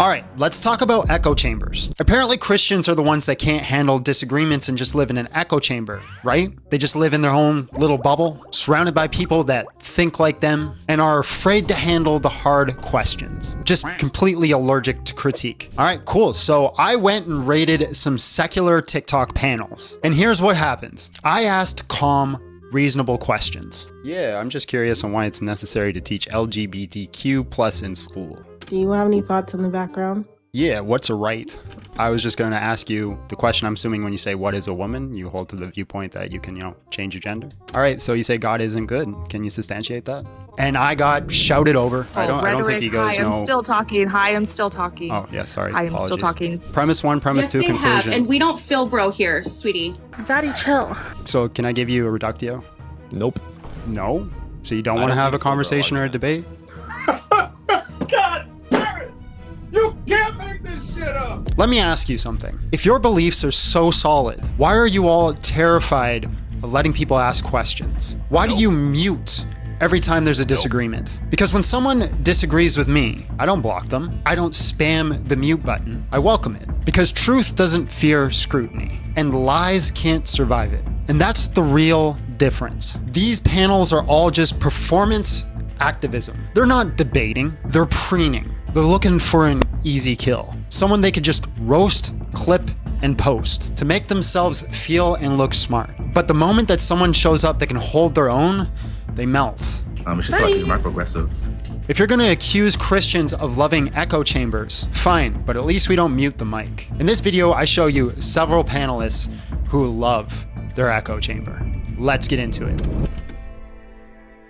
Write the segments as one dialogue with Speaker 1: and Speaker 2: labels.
Speaker 1: All right, let's talk about echo chambers. Apparently Christians are the ones that can't handle disagreements and just live in an echo chamber, right? They just live in their own little bubble, surrounded by people that think like them and are afraid to handle the hard questions. Just completely allergic to critique. All right, cool. So I went and rated some secular TikTok panels. And here's what happens. I asked calm, reasonable questions. Yeah, I'm just curious on why it's necessary to teach LGBTQ plus in school.
Speaker 2: Do you have any thoughts on the background?
Speaker 1: Yeah, what's a right? I was just going to ask you the question. I'm assuming when you say what is a woman, you hold to the viewpoint that you can, change your gender. All right, so you say God isn't good. Can you substantiate that? And I got shouted over. I don't think you guys know.
Speaker 3: I'm still talking. Hi, I'm still talking.
Speaker 1: Oh, yeah, sorry.
Speaker 3: I am still talking.
Speaker 1: Premise one, premise two, conclusion.
Speaker 4: And we don't fill bro here, sweetie.
Speaker 3: Daddy, chill.
Speaker 1: So can I give you a reductio?
Speaker 5: Nope.
Speaker 1: No? So you don't want to have a conversation or a debate?
Speaker 6: God damn it! You can't make this shit up!
Speaker 1: Let me ask you something. If your beliefs are so solid, why are you all terrified of letting people ask questions? Why do you mute every time there's a disagreement? Because when someone disagrees with me, I don't block them. I don't spam the mute button. I welcome it. Because truth doesn't fear scrutiny, and lies can't survive it. And that's the real difference. These panels are all just performance activism. They're not debating, they're preening. They're looking for an easy kill. Someone they could just roast, clip, and post to make themselves feel and look smart. But the moment that someone shows up that can hold their own, they melt.
Speaker 7: It's just like microaggressive.
Speaker 1: If you're gonna accuse Christians of loving echo chambers, fine, but at least we don't mute the mic. In this video, I show you several panelists who love their echo chamber. Let's get into it.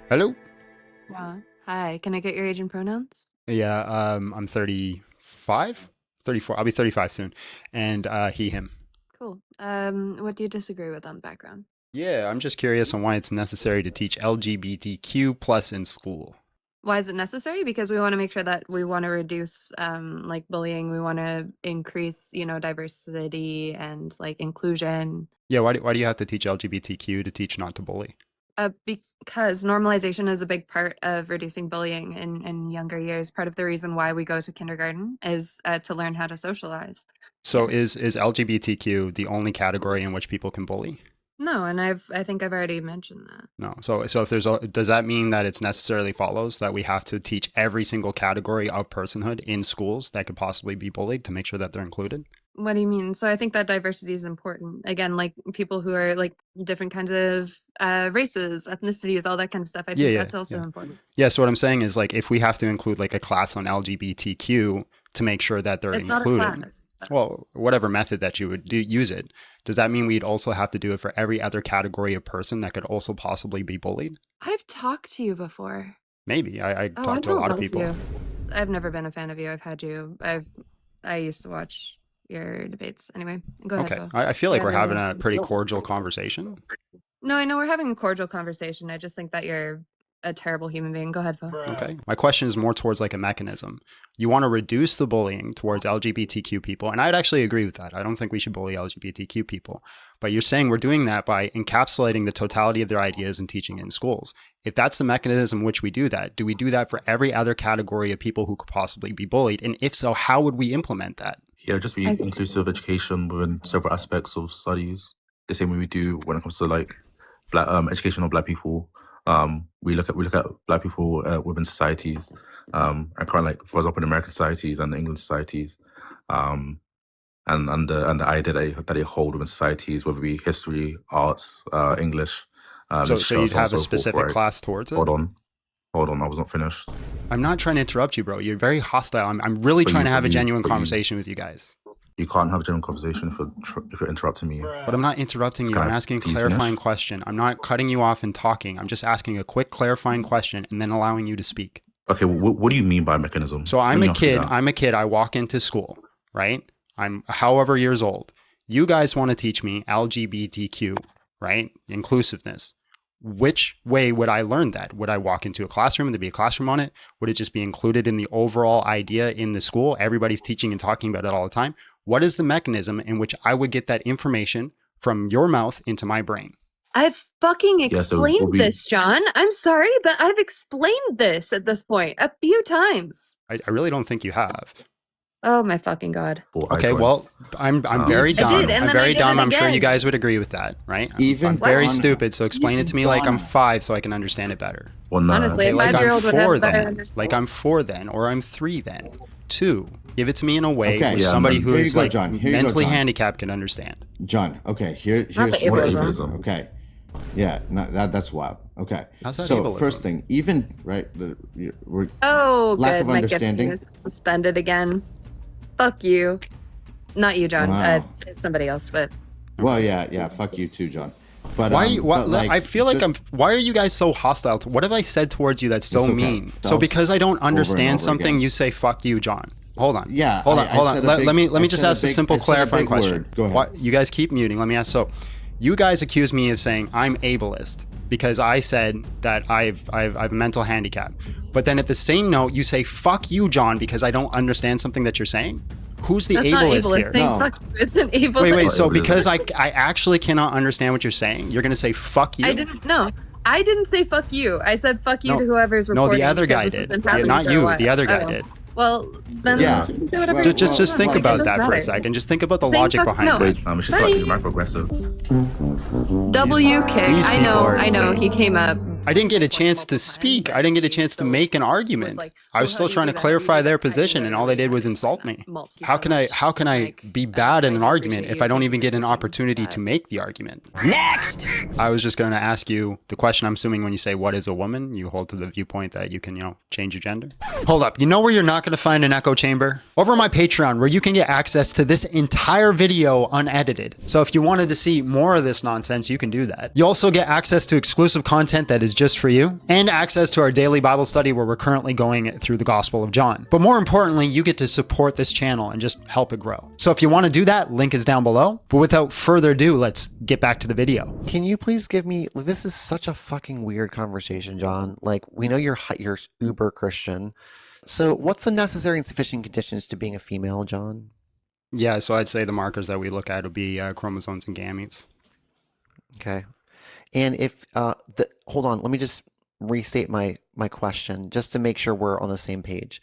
Speaker 1: Hello?
Speaker 3: Hi, can I get your age and pronouns?
Speaker 1: Yeah, I'm 35, 34. I'll be 35 soon. And he, him.
Speaker 3: Cool. What do you disagree with on the background?
Speaker 1: Yeah, I'm just curious on why it's necessary to teach LGBTQ plus in school.
Speaker 3: Why is it necessary? Because we want to make sure that we want to reduce like bullying. We want to increase, diversity and like inclusion.
Speaker 1: Yeah, why do you have to teach LGBTQ to teach not to bully?
Speaker 3: Because normalization is a big part of reducing bullying in younger years. Part of the reason why we go to kindergarten is to learn how to socialize.
Speaker 1: So is LGBTQ the only category in which people can bully?
Speaker 3: No, and I think I've already mentioned that.
Speaker 1: No. So if does that mean that it's necessarily follows that we have to teach every single category of personhood in schools that could possibly be bullied to make sure that they're included?
Speaker 3: What do you mean? So I think that diversity is important. Again, like people who are like different kinds of races, ethnicities, all that kind of stuff. I think that's also important. Yeah.
Speaker 1: So what I'm saying is like if we have to include like a class on LGBTQ to make sure that they're included. Not a class. Well, whatever method that you would use it, does that mean we'd also have to do it for every other category of person that could also possibly be bullied?
Speaker 3: I've talked to you before.
Speaker 1: Maybe. I talked to a lot of people.
Speaker 3: I've never been a fan of you. I've had you. I used to watch your debates. Anyway, go ahead.
Speaker 1: Okay. I feel like we're having a pretty cordial conversation.
Speaker 3: No, I know we're having a cordial conversation. I just think that you're a terrible human being. Go ahead, Phil.
Speaker 1: Okay. My question is more towards like a mechanism. You want to reduce the bullying towards LGBTQ people, and I'd actually agree with that. I don't think we should bully LGBTQ people. But you're saying we're doing that by encapsulating the totality of their ideas and teaching in schools. If that's the mechanism in which we do we do that for every other category of people who could possibly be bullied? And if so, how would we implement that?
Speaker 7: Yeah, just be inclusive education within several aspects of studies. The same way we do when it comes to like black education of black people. We look at black people within societies, and currently, like for example, in American societies and the England societies, and the idea that they hold within societies, whether it be history, arts, English.
Speaker 1: So you'd have a specific class towards it?
Speaker 7: Hold on, I was not finished.
Speaker 1: I'm not trying to interrupt you, bro. You're very hostile. I'm really trying to have a genuine conversation with you guys.
Speaker 7: You can't have a genuine conversation if you're interrupting me.
Speaker 1: But I'm not interrupting you. I'm asking a clarifying question. I'm not cutting you off and talking. I'm just asking a quick clarifying question and then allowing you to speak.
Speaker 7: Okay, what do you mean by mechanism?
Speaker 1: So I'm a kid. I walk into school, right? I'm however years old. You guys want to teach me LGBTQ, right? Inclusiveness. Which way would I learn that? Would I walk into a classroom and there'd be a classroom on it? Would it just be included in the overall idea in the school? Everybody's teaching and talking about it all the time. What is the mechanism in which I would get that information from your mouth into my brain?
Speaker 3: I've fucking explained this, John. I'm sorry, but I've explained this at this point a few times.
Speaker 1: I really don't think you have.
Speaker 3: Oh my fucking god.
Speaker 7: before I
Speaker 1: Okay,
Speaker 7: joined.
Speaker 1: well, I'm very
Speaker 3: I
Speaker 1: dumb.
Speaker 3: did, and
Speaker 1: I'm
Speaker 3: then I
Speaker 1: very
Speaker 3: did
Speaker 1: dumb.
Speaker 3: it
Speaker 1: I'm sure you
Speaker 3: again.
Speaker 1: guys would agree with that, right?
Speaker 5: Even
Speaker 1: I'm very
Speaker 5: on-
Speaker 1: stupid, so explain it to me like I'm
Speaker 5: Donna.
Speaker 1: 5 so I can understand it better.
Speaker 7: Well, no.
Speaker 3: Honestly,
Speaker 1: Okay,
Speaker 3: a
Speaker 1: like I'm
Speaker 3: 5-year-old would have
Speaker 1: 4
Speaker 3: better
Speaker 1: then.
Speaker 3: understanding.
Speaker 1: Like I'm 4 then, or I'm 3 then. 2. Give it to me in a way
Speaker 5: Okay.
Speaker 1: where
Speaker 5: Yeah,
Speaker 1: somebody
Speaker 7: man.
Speaker 1: who
Speaker 5: Here you
Speaker 1: is
Speaker 5: go,
Speaker 1: like
Speaker 5: John. Here you go,
Speaker 1: mentally
Speaker 5: John.
Speaker 1: handicapped can understand.
Speaker 5: John, okay, here's
Speaker 3: Not the
Speaker 7: What
Speaker 3: ableism.
Speaker 7: ableism?
Speaker 5: okay. Yeah, that's wild. Okay.
Speaker 1: How's that
Speaker 5: so
Speaker 1: ableism?
Speaker 5: first thing, even right, we're
Speaker 3: Oh,
Speaker 5: Lack
Speaker 3: good.
Speaker 5: of
Speaker 3: My
Speaker 5: understanding.
Speaker 3: gift is suspended again. Fuck you. Not you, John.
Speaker 5: Wow.
Speaker 3: It's somebody else, but
Speaker 5: well, yeah. Fuck you too, John. But
Speaker 1: Why? You, why
Speaker 5: but, like,
Speaker 1: I feel like
Speaker 5: just-
Speaker 1: Why are you guys so hostile? What have I said towards you that's so
Speaker 5: It's okay.
Speaker 1: mean?
Speaker 5: That
Speaker 1: So
Speaker 5: was
Speaker 1: because I don't
Speaker 5: over and
Speaker 1: understand
Speaker 5: over
Speaker 1: something,
Speaker 5: again.
Speaker 1: you say "fuck you, John." Hold on.
Speaker 5: Yeah,
Speaker 1: Hold on.
Speaker 5: I
Speaker 1: Hold on.
Speaker 5: said a
Speaker 1: Let
Speaker 5: big-
Speaker 1: me
Speaker 5: I
Speaker 1: just
Speaker 5: said a
Speaker 1: ask a
Speaker 5: big-
Speaker 1: simple
Speaker 5: I said a
Speaker 1: clarifying
Speaker 5: big
Speaker 1: question.
Speaker 5: word. Go ahead.
Speaker 1: Why, you guys keep muting. Let me ask. So, you guys accuse me of saying I'm ableist because I said that I've a mental handicap, but then at the same note you say "fuck you, John" because I don't understand something that you're saying. Who's the
Speaker 3: that's not
Speaker 1: ableist
Speaker 3: ableist.
Speaker 1: here?
Speaker 3: Saying
Speaker 5: No.
Speaker 3: fuck you. It's an ableist.
Speaker 1: Wait. So
Speaker 7: Ableist.
Speaker 1: because I actually cannot understand what you're saying, you're gonna say "fuck you"?
Speaker 3: I didn't. No, I didn't say fuck you. I said fuck you
Speaker 1: No.
Speaker 3: to whoever's
Speaker 1: No,
Speaker 3: recording.
Speaker 1: the other
Speaker 3: because
Speaker 1: guy
Speaker 3: this has
Speaker 1: did.
Speaker 3: been
Speaker 1: Yeah,
Speaker 3: happening
Speaker 1: not
Speaker 3: for a
Speaker 1: you.
Speaker 3: while.
Speaker 1: The other guy
Speaker 3: Oh.
Speaker 1: did.
Speaker 3: Well, then
Speaker 5: Yeah.
Speaker 3: you can say whatever.
Speaker 5: Well,
Speaker 3: you
Speaker 1: Just
Speaker 3: want.
Speaker 1: think
Speaker 3: Like, it
Speaker 1: about
Speaker 3: doesn't
Speaker 1: that for a
Speaker 3: matter.
Speaker 1: second. Just think about the
Speaker 3: Saying
Speaker 1: logic
Speaker 3: fuck-
Speaker 1: behind
Speaker 3: no.
Speaker 1: it.
Speaker 7: Wait, it's just like microaggressive.
Speaker 3: W kick.
Speaker 1: These
Speaker 3: I
Speaker 1: people are
Speaker 3: know.
Speaker 1: insane.
Speaker 3: He came up.
Speaker 1: I didn't get a chance to speak. I didn't get a chance to make an argument. I was still trying to clarify their position, and all they did was insult me. How can I be bad in an argument if I don't even get an opportunity to make the argument?
Speaker 8: Next!
Speaker 1: I was just going to ask you the question. I'm assuming when you say "what is a woman," you hold to the viewpoint that you can, change your gender. Hold up. You know where you're not going to find an echo chamber? Over my Patreon, where you can get access to this entire video unedited. So if you wanted to see more of this nonsense, you can do that. You also get access to exclusive content that is just for you, and access to our daily Bible study where we're currently going through the Gospel of John. But more importantly, you get to support this channel and just help it grow. So if you want to do that, link is down below. But without further ado, let's get back to the video.
Speaker 8: Can you please give me, this is such a fucking weird conversation, John. Like, we know you're uber Christian. So what's the necessary and sufficient conditions to being a female, John?
Speaker 1: Yeah, so I'd say the markers that we look at would be chromosomes and gametes.
Speaker 8: Okay. And if, hold on, let me just restate my question just to make sure we're on the same page.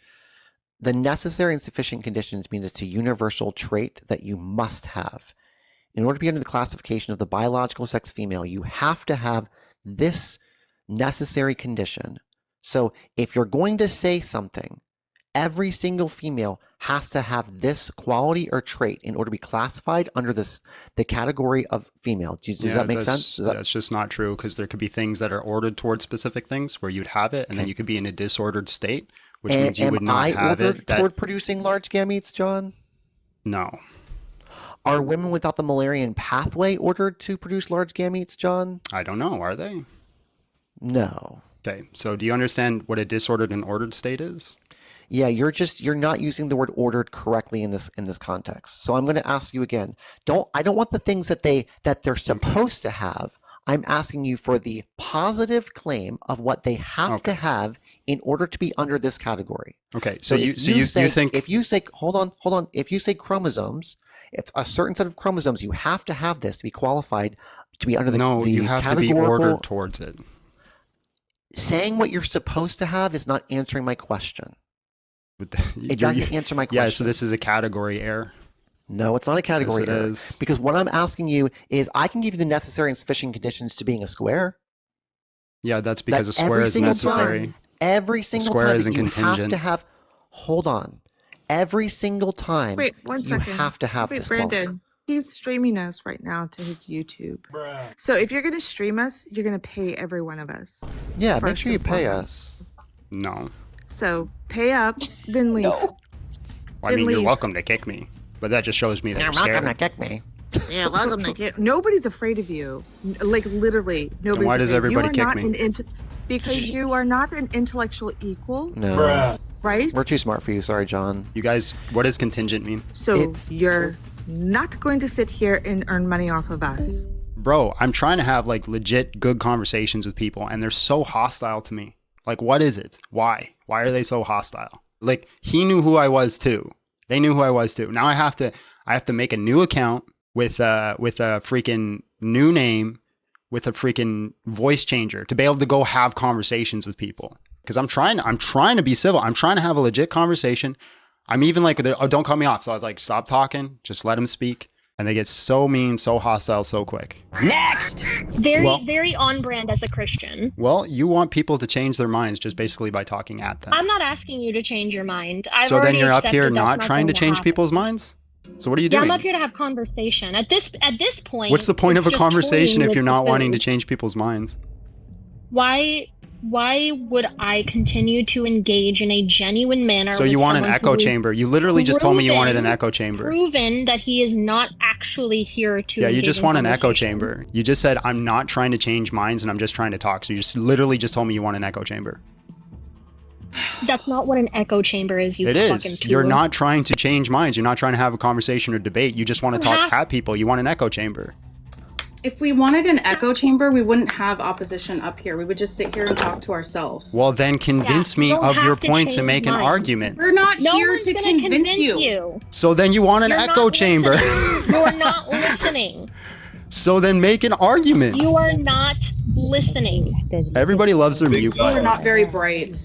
Speaker 8: The necessary and sufficient conditions mean it's a universal trait that you must have. In order to be under the classification of the biological sex female, you have to have this necessary condition. So if you're going to say something, every single female has to have this quality or trait in order to be classified under the category of female. Does that make sense?
Speaker 1: That's just not true, because there could be things that are ordered towards specific things where you'd have it, and then you could be in a disordered state, which means you would not have it.
Speaker 8: Toward producing large gametes, John?
Speaker 1: No.
Speaker 8: Are women without the Müllerian pathway ordered to produce large gametes, John?
Speaker 1: I don't know. Are they?
Speaker 8: No.
Speaker 1: Okay. So do you understand what a disordered and ordered state is?
Speaker 8: Yeah, you're not using the word ordered correctly in this context. So I'm going to ask you again. I don't want the things that they're supposed to have. I'm asking you for the positive claim of what they have to have in order to be under this category.
Speaker 1: Okay. So you think
Speaker 8: if you say hold on, if you say chromosomes, if a certain set of chromosomes, you have to have this to be qualified to be under the
Speaker 1: you have to be
Speaker 8: categorical-
Speaker 1: ordered towards it.
Speaker 8: Saying what you're supposed to have is not answering my question. It
Speaker 1: You're-
Speaker 8: doesn't answer my question.
Speaker 1: Yeah. So this is a category error.
Speaker 8: No, it's not a category
Speaker 1: Yes, it
Speaker 8: error.
Speaker 1: is.
Speaker 8: Because what I'm asking you is I can give you the necessary and sufficient conditions to being a square.
Speaker 1: Yeah, that's because a
Speaker 8: That
Speaker 1: square
Speaker 8: every
Speaker 1: is
Speaker 8: single
Speaker 1: necessary.
Speaker 8: time- Every single
Speaker 1: square
Speaker 8: time
Speaker 1: isn't
Speaker 8: that you have
Speaker 1: contingent.
Speaker 8: to have, hold on. Every single time
Speaker 9: Wait, one
Speaker 8: you
Speaker 9: second.
Speaker 8: have to have
Speaker 9: Wait,
Speaker 8: this quality.
Speaker 9: Brandon, he's streaming us right now to his YouTube. So if you're going to stream us, you're going to pay every one of us.
Speaker 8: Yeah, make
Speaker 9: first
Speaker 8: sure you
Speaker 9: and
Speaker 8: pay
Speaker 9: foremost.
Speaker 8: us.
Speaker 1: No.
Speaker 9: So pay up, then leave.
Speaker 1: Well, I
Speaker 9: Then
Speaker 1: mean, you're
Speaker 9: leave.
Speaker 1: welcome to kick me, but that just shows me that you're
Speaker 8: You're welcome to
Speaker 1: scared.
Speaker 8: kick me.
Speaker 9: Yeah, welcome to get. Nobody's afraid of you. Like literally, nobody's.
Speaker 1: why does
Speaker 9: afraid.
Speaker 1: everybody
Speaker 9: you are
Speaker 1: kick
Speaker 9: not
Speaker 1: me?
Speaker 9: Because you are not an intellectual equal,
Speaker 8: No.
Speaker 9: right?
Speaker 8: We're too smart for you. Sorry, John.
Speaker 1: You guys, what does contingent mean?
Speaker 9: So you're not going to sit here and earn money off of us.
Speaker 1: Bro, I'm trying to have like legit good conversations with people, and they're so hostile to me. Like, what is it? Why? Why are they so hostile? Like, he knew who I was too. They knew who I was too. Now I have to make a new account with a freaking new name, with a freaking voice changer to be able to go have conversations with people. Because I'm trying to be civil. I'm trying to have a legit conversation. I'm even like, oh, don't cut me off. So I was like, stop talking, just let them speak. And they get so mean, so hostile, so quick.
Speaker 10: Next! Very on brand as a Christian.
Speaker 1: Well, you want people to change their minds just basically by talking at them.
Speaker 10: I'm not asking you to change your mind.
Speaker 1: So then you're up here not trying to change people's minds? So what are you doing?
Speaker 10: I'm up here to have conversation. At this point,
Speaker 1: what's the point of a conversation if you're not wanting to
Speaker 10: change?
Speaker 1: change people's minds?
Speaker 10: Why would I continue to engage in a genuine manner?
Speaker 1: So you want an echo chamber? You literally just told me you wanted an echo chamber.
Speaker 10: Proven that he is not actually here to.
Speaker 1: Yeah, you just want an echo chamber. You just said I'm not trying to change minds and I'm just trying to talk. So you just literally just told me you want an echo chamber.
Speaker 10: That's not what an echo chamber is. You
Speaker 1: it
Speaker 10: fucking
Speaker 1: is.
Speaker 10: tool.
Speaker 1: You're not trying to change minds. You're not trying to have a conversation or debate. You just want to talk at people. You want an echo chamber.
Speaker 4: If we wanted an echo chamber, we wouldn't have opposition up here. We would just sit here and talk to ourselves.
Speaker 1: Well, then convince me of your points and make an argument.
Speaker 4: We're not here to convince you.
Speaker 1: So then you want an echo chamber.
Speaker 10: You're not listening.
Speaker 1: So then make an argument.
Speaker 10: You are not listening.
Speaker 1: Everybody loves their mute
Speaker 4: We're
Speaker 1: button.
Speaker 4: not very bright.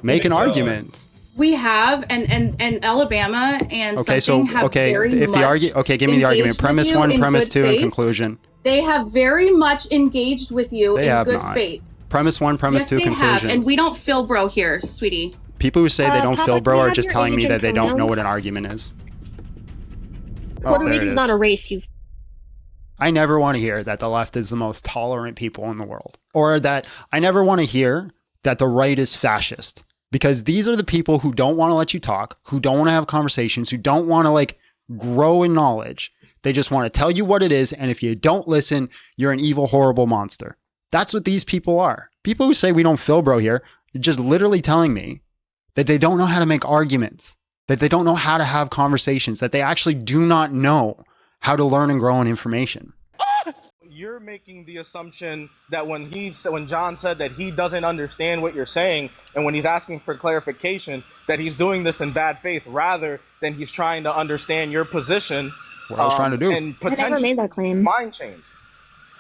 Speaker 1: Make an argument.
Speaker 4: We have, and Alabama and
Speaker 1: Okay, so
Speaker 4: something have very
Speaker 1: if the
Speaker 4: much
Speaker 1: okay, give me the argument.
Speaker 4: engaged
Speaker 1: Premise
Speaker 4: with you
Speaker 1: one,
Speaker 4: in
Speaker 1: premise
Speaker 4: good
Speaker 1: two, and
Speaker 4: faith.
Speaker 1: conclusion.
Speaker 4: They have very much engaged with you
Speaker 1: They
Speaker 4: in
Speaker 1: have
Speaker 4: good
Speaker 1: not.
Speaker 4: faith.
Speaker 1: Premise one, premise
Speaker 4: Yes,
Speaker 1: two,
Speaker 4: they
Speaker 1: conclusion.
Speaker 4: have, and we don't feel bro here, sweetie.
Speaker 1: People who say they don't
Speaker 10: Papa,
Speaker 1: feel bro
Speaker 10: can I
Speaker 1: are
Speaker 10: have
Speaker 1: just
Speaker 10: your
Speaker 1: telling
Speaker 10: age
Speaker 1: me
Speaker 10: and
Speaker 1: that they don't know what
Speaker 10: pronouns?
Speaker 1: an argument is. Oh,
Speaker 10: Puerto
Speaker 1: there it
Speaker 10: Rico's
Speaker 1: is.
Speaker 10: not a race, you.
Speaker 1: I never want to hear that the left is the most tolerant people in the world. Or that I never want to hear that the right is fascist. Because these are the people who don't want to let you talk, who don't want to have conversations, who don't want to like grow in knowledge. They just want to tell you what it is. And if you don't listen, you're an evil, horrible monster. That's what these people are. People who say we don't feel bro here, are just literally telling me that they don't know how to make arguments, that they don't know how to have conversations, that they actually do not know how to learn and grow in information.
Speaker 11: You're making the assumption that when John said that he doesn't understand what you're saying, and when he's asking for clarification, that he's doing this in bad faith rather than he's trying to understand your position.
Speaker 1: What I was trying to do.
Speaker 11: And
Speaker 10: I never
Speaker 11: potentially
Speaker 10: made that claim.
Speaker 11: mind change.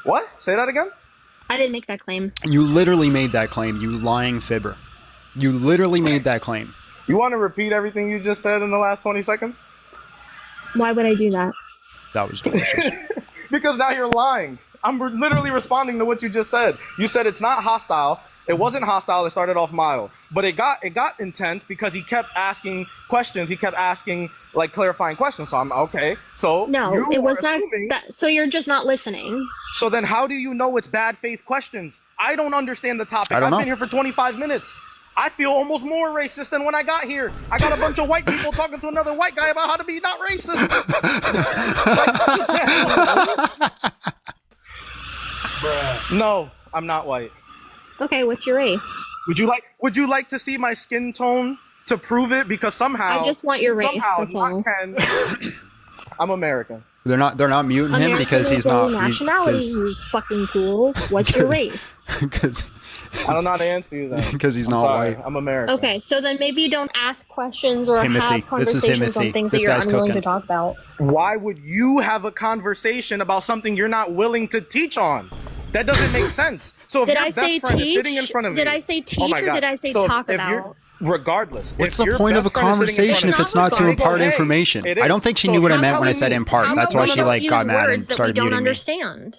Speaker 11: What? Say that again?
Speaker 10: I didn't make that claim.
Speaker 1: You literally made that claim, you lying fibber. You literally made that claim.
Speaker 11: You want to repeat everything you just said in the last 20 seconds?
Speaker 10: Why would I do that?
Speaker 1: That was delicious.
Speaker 11: Because now you're lying. I'm literally responding to what you just said. You said it's not hostile. It wasn't hostile. It started off mild, but it got intense because he kept asking questions. He kept asking like clarifying questions. So I'm okay. So
Speaker 10: No, it was not. So you're just not listening.
Speaker 11: So then, how do you know it's bad faith questions? I don't understand the topic.
Speaker 1: I don't know.
Speaker 11: I've been here for 25 minutes. I feel almost more racist than when I got here. I got a bunch of white people talking to another white guy about how to be not racist. No, I'm not white.
Speaker 10: Okay, what's your race?
Speaker 11: Would you like to see my skin tone to prove it? Because somehow
Speaker 10: I just want your race.
Speaker 11: somehow
Speaker 10: That's all.
Speaker 11: I'm American.
Speaker 1: They're not muting him because he's not.
Speaker 10: Nationality, you fucking cool. What's your race?
Speaker 1: Because
Speaker 11: I don't know how to answer you then.
Speaker 1: Because he's
Speaker 11: I'm
Speaker 1: not
Speaker 11: sorry.
Speaker 1: white.
Speaker 11: I'm American.
Speaker 10: Okay, so then maybe you don't ask questions or
Speaker 1: Himothy.
Speaker 10: have
Speaker 1: This is
Speaker 10: conversations on
Speaker 1: Himothy.
Speaker 10: things
Speaker 1: This
Speaker 10: that you're
Speaker 1: guy's
Speaker 10: unwilling
Speaker 1: cooking.
Speaker 10: to talk about.
Speaker 11: Why would you have a conversation about something you're not willing to teach on? That doesn't make sense. So if
Speaker 10: Did
Speaker 11: your
Speaker 10: I
Speaker 11: best
Speaker 10: say
Speaker 11: friend is
Speaker 10: teach?
Speaker 11: sitting in front of me,
Speaker 10: Did I say teach
Speaker 11: oh my
Speaker 10: or
Speaker 11: God.
Speaker 10: did I say
Speaker 11: So
Speaker 10: talk
Speaker 11: if you're-
Speaker 10: about?
Speaker 11: Regardless.
Speaker 1: What's
Speaker 11: if
Speaker 1: the
Speaker 11: your
Speaker 1: point of a
Speaker 11: best friend is sitting in
Speaker 1: conversation
Speaker 11: front
Speaker 1: if it's
Speaker 11: of
Speaker 1: not to
Speaker 11: me-
Speaker 1: impart
Speaker 11: Hey,
Speaker 1: information?
Speaker 11: it
Speaker 1: I
Speaker 11: is.
Speaker 1: don't think she
Speaker 11: So
Speaker 1: knew what I
Speaker 11: how
Speaker 1: meant when I
Speaker 11: about
Speaker 1: said
Speaker 11: we-
Speaker 1: impart.
Speaker 11: how
Speaker 1: That's
Speaker 11: about
Speaker 1: why
Speaker 11: we
Speaker 1: she
Speaker 11: don't
Speaker 1: like got
Speaker 10: use
Speaker 1: mad
Speaker 10: words
Speaker 1: and
Speaker 10: that we
Speaker 1: started
Speaker 10: don't
Speaker 1: muting me.
Speaker 10: understand.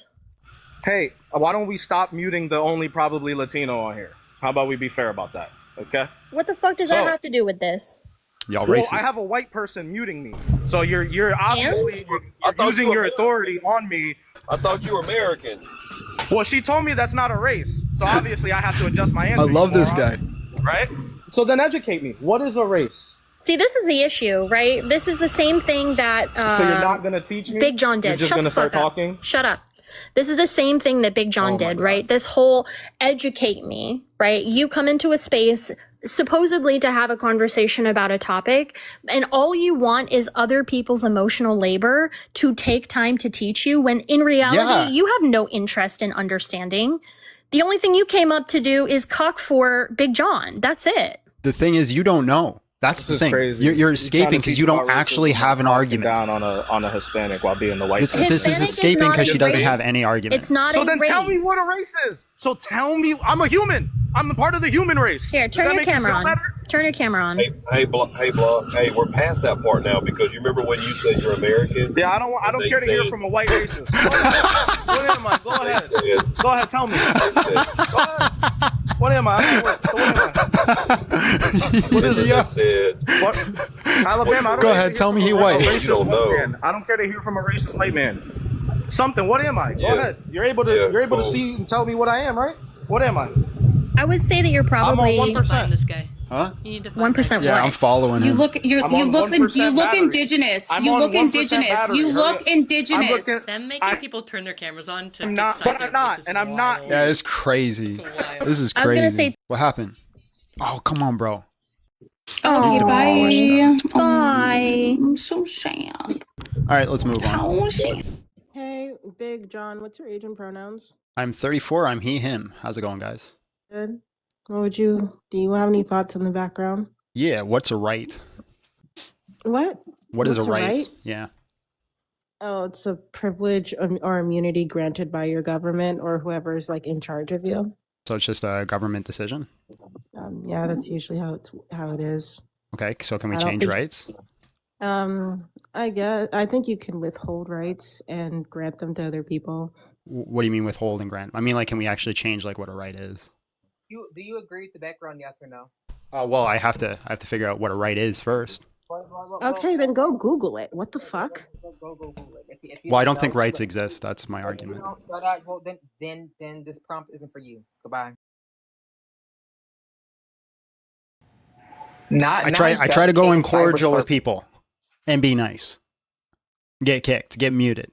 Speaker 11: Hey, why don't we stop muting the only probably Latino on here? How about we be fair about that? Okay?
Speaker 10: What the fuck does
Speaker 11: So-
Speaker 10: that have to do with this?
Speaker 1: Y'all
Speaker 11: Well,
Speaker 1: racist.
Speaker 11: I have a white person muting me. So you're obviously you're using your authority on me.
Speaker 6: I thought you were American.
Speaker 11: Well, she told me that's not a race. So obviously I have to adjust my answer.
Speaker 1: I love
Speaker 11: you
Speaker 1: this guy.
Speaker 11: moron. Right? So then educate me. What is a race?
Speaker 10: See, this is the issue, right? This is the same thing that
Speaker 11: So you're not going to teach me?
Speaker 10: Big John did.
Speaker 11: You're just
Speaker 10: Shut
Speaker 11: going to
Speaker 10: the
Speaker 11: start
Speaker 10: fuck up.
Speaker 11: talking?
Speaker 10: Shut up. This is the same thing that Big John did, right? This whole educate me, right? You come into a space supposedly to have a conversation about a topic, and all you want is other people's emotional labor to take time to teach you, when in reality,
Speaker 1: Yeah.
Speaker 10: you have no interest in understanding. The only thing you came up to do is cock for Big John. That's it.
Speaker 1: The thing is, you don't know. That's
Speaker 11: This
Speaker 1: the
Speaker 11: is
Speaker 1: thing.
Speaker 11: crazy.
Speaker 1: You're
Speaker 11: You're
Speaker 1: escaping
Speaker 11: trying to
Speaker 1: because
Speaker 11: teach
Speaker 1: you don't
Speaker 11: about
Speaker 1: actually
Speaker 11: racism
Speaker 1: have an
Speaker 11: and
Speaker 1: argument.
Speaker 11: down on a Hispanic while being the white
Speaker 1: This
Speaker 11: person.
Speaker 1: is
Speaker 10: Hispanic is
Speaker 1: escaping
Speaker 10: not
Speaker 1: because
Speaker 10: a
Speaker 1: she doesn't
Speaker 10: race.
Speaker 1: have any argument.
Speaker 10: It's not
Speaker 11: So
Speaker 10: a
Speaker 11: then
Speaker 10: race.
Speaker 11: tell me what a race is. So tell me, I'm a human. I'm a part of the human race.
Speaker 10: Here,
Speaker 11: Does
Speaker 10: turn
Speaker 11: that
Speaker 10: your
Speaker 11: make you
Speaker 10: camera
Speaker 11: feel
Speaker 10: on.
Speaker 11: better?
Speaker 10: Turn your camera on.
Speaker 12: Hey, Block. Hey, we're past that part now because you remember when you said you're American?
Speaker 11: Yeah, I don't care to hear from a white racist. What am I? Go ahead. Go ahead. Tell me. Go ahead. What am I? What is it? What? Alabama. I don't
Speaker 1: Go
Speaker 11: care
Speaker 1: ahead.
Speaker 11: to
Speaker 1: Tell
Speaker 11: hear
Speaker 1: me he
Speaker 11: from a
Speaker 1: white.
Speaker 11: racist white man. I don't care to hear from a racist white man. Something. What am I? Go ahead. You're able to see and tell me what I am, right? What am I?
Speaker 10: I would say that you're probably
Speaker 11: I'm on 1%.
Speaker 3: This guy.
Speaker 1: Huh?
Speaker 3: You need to
Speaker 10: 1%.
Speaker 1: Yeah, I'm following
Speaker 4: You
Speaker 1: him.
Speaker 4: look you
Speaker 11: I'm on
Speaker 4: look
Speaker 11: 1% battery.
Speaker 4: indigenous.
Speaker 11: I'm
Speaker 4: You
Speaker 11: on
Speaker 4: look
Speaker 11: 1%
Speaker 4: indigenous.
Speaker 11: battery.
Speaker 4: You
Speaker 11: Hurry
Speaker 4: look
Speaker 11: up.
Speaker 4: indigenous.
Speaker 3: Them making people turn their cameras on to
Speaker 11: I'm not,
Speaker 3: decide
Speaker 11: but
Speaker 3: their
Speaker 11: I'm not,
Speaker 3: race is
Speaker 11: and I'm not.
Speaker 3: wild.
Speaker 1: Yeah, it's crazy. This is
Speaker 10: I was gonna
Speaker 1: crazy.
Speaker 10: say-
Speaker 1: What happened? Oh, come on, bro.
Speaker 4: Okay,
Speaker 1: demolished
Speaker 4: bye.
Speaker 10: Bye.
Speaker 4: I'm so sad.
Speaker 1: All right, let's move on.
Speaker 4: Oh shit.
Speaker 2: Hey, Big John, what's your age and pronouns?
Speaker 1: I'm 34. I'm he, him. How's it going, guys?
Speaker 2: Good. Do you have any thoughts in the background?
Speaker 1: Yeah, what's a right?
Speaker 2: What?
Speaker 1: What is a
Speaker 2: What's a
Speaker 1: right?
Speaker 2: right?
Speaker 1: Yeah.
Speaker 2: Oh, it's a privilege or immunity granted by your government or whoever's like in charge of you.
Speaker 1: So it's just a government decision?
Speaker 2: Yeah, that's usually how it is.
Speaker 1: Okay, so can we
Speaker 2: I don't
Speaker 1: change
Speaker 2: think-
Speaker 1: rights?
Speaker 2: I think you can withhold rights and grant them to other people.
Speaker 1: What do you mean withhold and grant? I mean, like, can we actually change like what a right is?
Speaker 13: Do you agree with the background? Yes or no?
Speaker 1: Well, I have to figure out what a right is first.
Speaker 2: Okay, then go Google it. What the fuck?
Speaker 13: Go Google it. If you
Speaker 1: Well, I don't
Speaker 13: know,
Speaker 1: think rights
Speaker 13: but-
Speaker 1: exist. That's my argument.
Speaker 13: Well, then this prompt isn't for you. Goodbye.
Speaker 1: I try to go in cordial with people and be nice. Get kicked, get muted.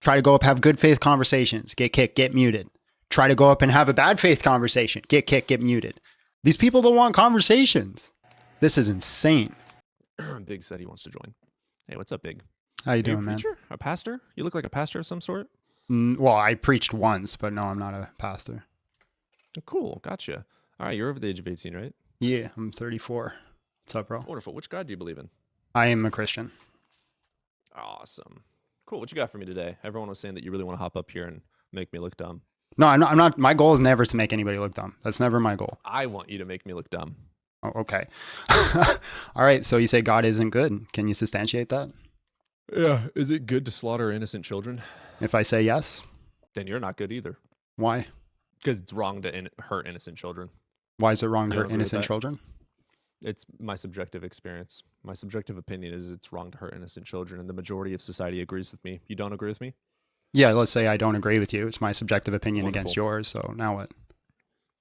Speaker 1: Try to go up, have good faith conversations, get kicked, get muted. Try to go up and have a bad faith conversation, get kicked, get muted. These people don't want conversations. This is insane.
Speaker 14: Big said he wants to join. Hey, what's up, Big?
Speaker 1: How you
Speaker 14: Are
Speaker 1: doing,
Speaker 14: a
Speaker 1: man?
Speaker 14: preacher? A pastor? You look like a pastor of some sort.
Speaker 1: Well, I preached once, but no, I'm not a pastor.
Speaker 14: Cool, gotcha. All right, you're over the age of 18, right?
Speaker 1: Yeah, I'm 34. What's up, bro?
Speaker 14: Wonderful. Which God do you believe in?
Speaker 1: I am a Christian.
Speaker 14: Awesome. Cool. What you got for me today? Everyone was saying that you really want to hop up here and make me look dumb.
Speaker 1: No, I'm not. My goal is never to make anybody look dumb. That's never my goal.
Speaker 14: I want you to make me look dumb.
Speaker 1: Oh, okay. All right. So you say God isn't good. Can you substantiate that?
Speaker 14: Yeah. Is it good to slaughter innocent children?
Speaker 1: If I say yes,
Speaker 14: then you're not good either.
Speaker 1: Why?
Speaker 14: Because it's wrong to hurt innocent children.
Speaker 1: Why is it wrong to
Speaker 14: You
Speaker 1: hurt
Speaker 14: agree with
Speaker 1: innocent
Speaker 14: that?
Speaker 1: children?
Speaker 14: It's my subjective experience. My subjective opinion is it's wrong to hurt innocent children, and the majority of society agrees with me. You don't agree with me?
Speaker 1: Yeah, let's say I don't agree with you. It's my subjective opinion
Speaker 14: Wonderful.
Speaker 1: against yours. So now what?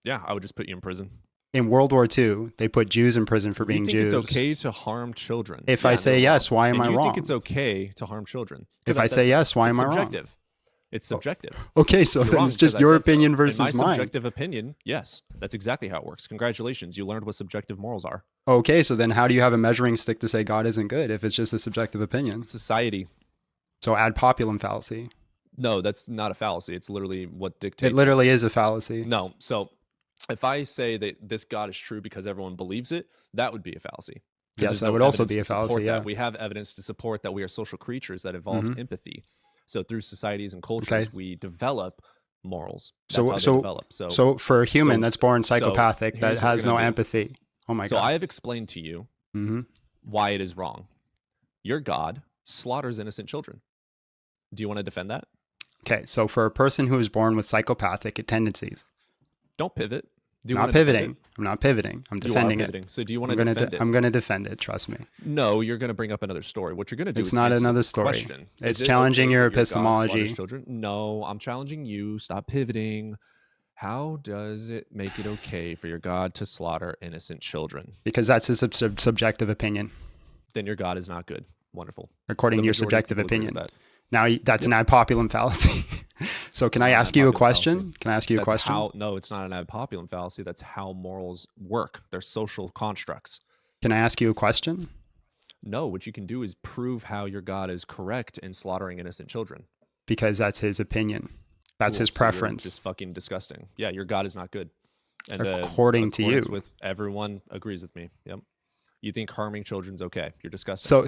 Speaker 14: Yeah, I would just put you in prison.
Speaker 1: In World War II, they put Jews in prison for
Speaker 14: You
Speaker 1: being
Speaker 14: think
Speaker 1: Jews.
Speaker 14: it's okay to harm children?
Speaker 1: If I say yes, why am
Speaker 14: And
Speaker 1: I
Speaker 14: you
Speaker 1: wrong?
Speaker 14: think it's okay to harm children?
Speaker 1: If
Speaker 14: 'Cause
Speaker 1: I say yes, why
Speaker 14: it's
Speaker 1: am I wrong?
Speaker 14: subjective. It's subjective.
Speaker 1: Okay, so
Speaker 14: You're
Speaker 1: then
Speaker 14: wrong
Speaker 1: it's just
Speaker 14: because I
Speaker 1: your
Speaker 14: said so.
Speaker 1: opinion
Speaker 14: In
Speaker 1: versus
Speaker 14: my
Speaker 1: mine.
Speaker 14: subjective opinion, yes, that's exactly how it works. Congratulations, you learned what subjective morals are.
Speaker 1: Okay, so then how do you have a measuring stick to say God isn't good if it's just a subjective opinion?
Speaker 14: Society.
Speaker 1: So ad populum fallacy.
Speaker 14: No, that's not a fallacy. It's literally what dictates.
Speaker 1: It literally is a fallacy.
Speaker 14: No. So if I say that this God is true because everyone believes it, that would be a fallacy. 'Cause
Speaker 1: Yes,
Speaker 14: there's
Speaker 1: that
Speaker 14: no
Speaker 1: would also
Speaker 14: evidence
Speaker 1: be a
Speaker 14: to support
Speaker 1: fallacy,
Speaker 14: that.
Speaker 1: yeah.
Speaker 14: We have evidence to support that we are social creatures that evolve
Speaker 1: Mhm.
Speaker 14: empathy. So through societies and cultures,
Speaker 1: Okay.
Speaker 14: we develop morals. That's
Speaker 1: So
Speaker 14: how they
Speaker 1: so
Speaker 14: develop.
Speaker 1: so for a human
Speaker 14: so-
Speaker 1: that's born
Speaker 14: so
Speaker 1: psychopathic
Speaker 14: here's
Speaker 1: that
Speaker 14: what we're
Speaker 1: has no
Speaker 14: gonna do.
Speaker 1: empathy. Oh my
Speaker 14: So
Speaker 1: god.
Speaker 14: I have explained to you why it is wrong. Your God slaughters innocent children. Do you want to defend that?
Speaker 1: Okay, so for a person who is born with psychopathic tendencies,
Speaker 14: Don't pivot. Do you
Speaker 1: not
Speaker 14: wanna defend
Speaker 1: pivoting.
Speaker 14: it?
Speaker 1: I'm not pivoting. I'm
Speaker 14: You are
Speaker 1: defending it.
Speaker 14: pivoting. So do you want
Speaker 1: I'm
Speaker 14: to
Speaker 1: gonna
Speaker 14: defend it?
Speaker 1: I'm gonna defend it. Trust me.
Speaker 14: No, you're going to bring up another story. What you're going to do
Speaker 1: It's
Speaker 14: is
Speaker 1: not
Speaker 14: answer the
Speaker 1: another story.
Speaker 14: question.
Speaker 1: It's
Speaker 14: Is it
Speaker 1: challenging
Speaker 14: okay
Speaker 1: your
Speaker 14: that God slaughters
Speaker 1: epistemology.
Speaker 14: children? No, I'm challenging you. Stop pivoting. How does it make it okay for your God to slaughter innocent children?
Speaker 1: Because that's his subjective opinion,
Speaker 14: Then your God is not good. Wonderful.
Speaker 1: according
Speaker 14: The
Speaker 1: to your
Speaker 14: majority of
Speaker 1: subjective
Speaker 14: people agree with
Speaker 1: opinion.
Speaker 14: that.
Speaker 1: Now that's an ad populum fallacy. So can I
Speaker 14: Not an
Speaker 1: ask you a
Speaker 14: ad populum
Speaker 1: question?
Speaker 14: fallacy.
Speaker 1: Can I ask you a
Speaker 14: That's
Speaker 1: question?
Speaker 14: No, it's not an ad populum fallacy. That's how morals work. They're social constructs.
Speaker 1: Can I ask you a question?
Speaker 14: No, what you can do is prove how your God is correct in slaughtering innocent children.
Speaker 1: Because that's his opinion. That's
Speaker 14: Cool.
Speaker 1: his
Speaker 14: So you're
Speaker 1: preference.
Speaker 14: just fucking disgusting. Yeah, your God is not good. And
Speaker 1: According to
Speaker 14: accordance
Speaker 1: you.
Speaker 14: with everyone agrees with me. Yep. You think harming children's okay? You're disgusting.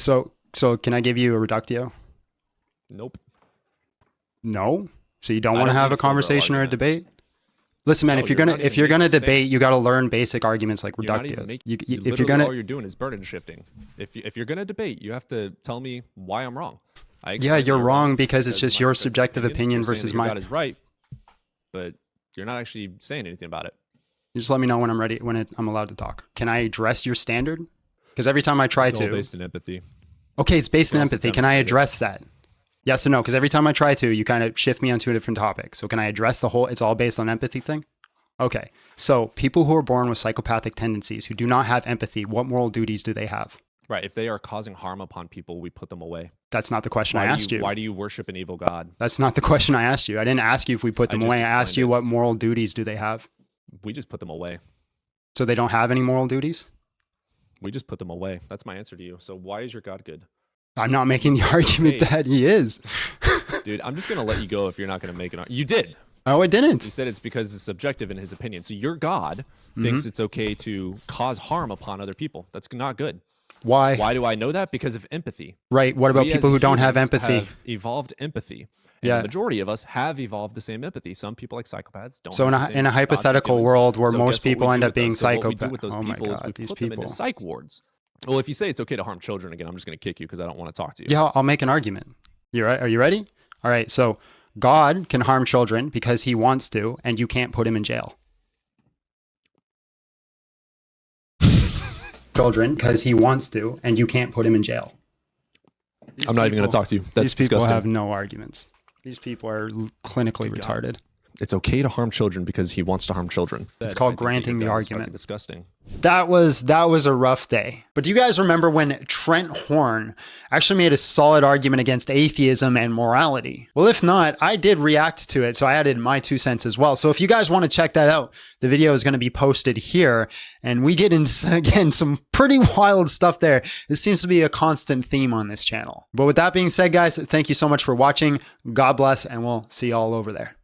Speaker 1: So can I give you a reductio?
Speaker 14: Nope.
Speaker 1: No. So you don't
Speaker 14: I
Speaker 1: want to
Speaker 14: don't
Speaker 1: have
Speaker 14: need
Speaker 1: a
Speaker 14: further
Speaker 1: conversation or a
Speaker 14: argument.
Speaker 1: debate? Listen, man,
Speaker 14: No,
Speaker 1: if you're
Speaker 14: not
Speaker 1: gonna
Speaker 14: even making
Speaker 1: debate,
Speaker 14: stance.
Speaker 1: you got to learn basic arguments like
Speaker 14: You're not even
Speaker 1: reductio.
Speaker 14: making.
Speaker 1: If you're
Speaker 14: Literally
Speaker 1: gonna,
Speaker 14: all you're doing is burden shifting. If you're gonna debate, you have to tell me why I'm wrong. I
Speaker 1: yeah,
Speaker 14: explained
Speaker 1: you're
Speaker 14: you're
Speaker 1: wrong because it's
Speaker 14: because
Speaker 1: just
Speaker 14: my
Speaker 1: your
Speaker 14: subjective
Speaker 1: subjective opinion
Speaker 14: You're saying
Speaker 1: versus
Speaker 14: that your
Speaker 1: mine.
Speaker 14: God is right, but you're not actually saying anything about it.
Speaker 1: You just let me know when I'm ready, I'm allowed to talk. Can I address your standard? Because every time I try
Speaker 14: It's all
Speaker 1: to,
Speaker 14: based in empathy.
Speaker 1: okay, it's based
Speaker 14: You
Speaker 1: in
Speaker 14: also
Speaker 1: empathy. Can I
Speaker 14: demonstrate it.
Speaker 1: address that? Yes or no? Because every time I try to, you kind of shift me onto a different topic. So can I address the whole, it's all based on empathy thing? Okay. So people who are born with psychopathic tendencies, who do not have empathy, what moral duties do they have?
Speaker 14: Right. If they are causing harm upon people, we put them away.
Speaker 1: That's not the question I asked you.
Speaker 14: Why do you worship an evil God?
Speaker 1: That's not the question I asked you. I didn't ask you if we put them
Speaker 14: just
Speaker 1: away. I asked
Speaker 14: explained
Speaker 1: you
Speaker 14: it.
Speaker 1: what moral duties do they have?
Speaker 14: We just put them away.
Speaker 1: So they don't have any moral duties?
Speaker 14: We just put them away. That's my answer to you. So why is your God good?
Speaker 1: I'm not making the argument
Speaker 14: okay.
Speaker 1: that he is.
Speaker 14: Dude, I'm just going to let you go if you're not going to make an argument. You did.
Speaker 1: Oh, I didn't.
Speaker 14: You said it's because it's subjective in his opinion. So your God thinks it's okay to cause harm upon other people. That's not good.
Speaker 1: Why?
Speaker 14: Why do I know that? Because of empathy.
Speaker 1: Right. What about
Speaker 14: We
Speaker 1: people
Speaker 14: as
Speaker 1: who don't have
Speaker 14: humans
Speaker 1: empathy?
Speaker 14: have evolved empathy. And
Speaker 1: Yeah.
Speaker 14: the majority of us have evolved the same empathy. Some people, like psychopaths, don't.
Speaker 1: So
Speaker 14: have
Speaker 1: in
Speaker 14: the
Speaker 1: a,
Speaker 14: same
Speaker 1: in a
Speaker 14: thoughts or
Speaker 1: hypothetical
Speaker 14: feelings.
Speaker 1: world where
Speaker 14: So
Speaker 1: most
Speaker 14: guess what we
Speaker 1: people
Speaker 14: do
Speaker 1: end up
Speaker 14: with
Speaker 1: being
Speaker 14: those- so what we do with
Speaker 1: psychopaths.
Speaker 14: those
Speaker 1: Oh my
Speaker 14: people is we
Speaker 1: God, these
Speaker 14: put them
Speaker 1: people.
Speaker 14: into psych wards. Well, if you say it's okay to harm children again, I'm just going to kick you because I don't want to talk to you.
Speaker 1: Yeah, I'll make an argument. Are you ready? All right. So God can harm children because he wants to, and you can't put him in jail. Children because he wants to, and you can't put him in jail.
Speaker 14: I'm not even going to talk to you. That's
Speaker 1: These people
Speaker 14: disgusting.
Speaker 1: have no arguments. These people are clinically retarded.
Speaker 14: It's okay to harm children because he wants to harm children.
Speaker 1: It's
Speaker 14: I
Speaker 1: called
Speaker 14: think that
Speaker 1: granting
Speaker 14: your
Speaker 1: the
Speaker 14: God is fucking
Speaker 1: argument.
Speaker 14: Disgusting.
Speaker 1: That was a rough day. But do you guys remember when Trent Horn actually made a solid argument against atheism and morality? Well, if not, I did react to it, so I added my 2 cents as well. So if you guys want to check that out, the video is going to be posted here, and we get into, again, some pretty wild stuff there. This seems to be a constant theme on this channel. But with that being said, guys, thank you so much for watching. God bless, and we'll see you all over there.